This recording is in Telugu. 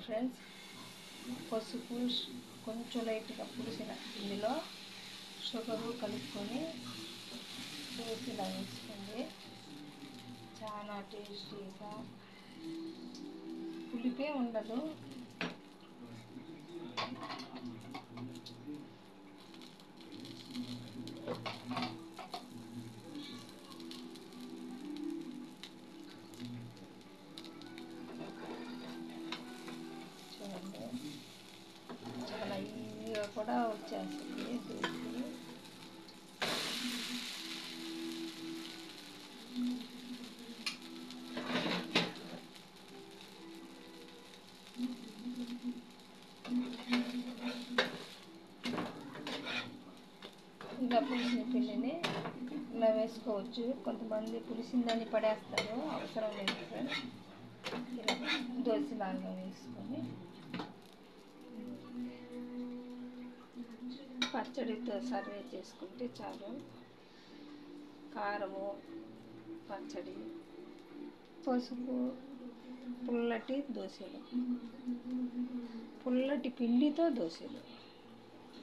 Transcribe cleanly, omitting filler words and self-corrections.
ఫ్రెండ్స్. పసుపు కొంచెం లైట్గా పులిసిన ఇందులో షుగరు కలుపుకొని దోశలా వేసుకోండి. చాలా టేస్టీగా, పులిపే ఉండదు. చూడండి, చాలా ఈజీగా కూడా వచ్చేస్తుంది దోశ. ఇలా పులిసిన పిండిని ఇలా వేసుకోవచ్చు. కొంతమంది పులిసిందని పడేస్తారు, అవసరం లేదు ఫ్రెండ్స్. ఇలా దోశలాగా వేసుకొని పచ్చడితో సర్వ్ చేసుకుంటే చాలు. కారము, పచ్చడి, పసుపు, పుల్లటి దోశలు, పుల్లటి పిండితో దోశలు.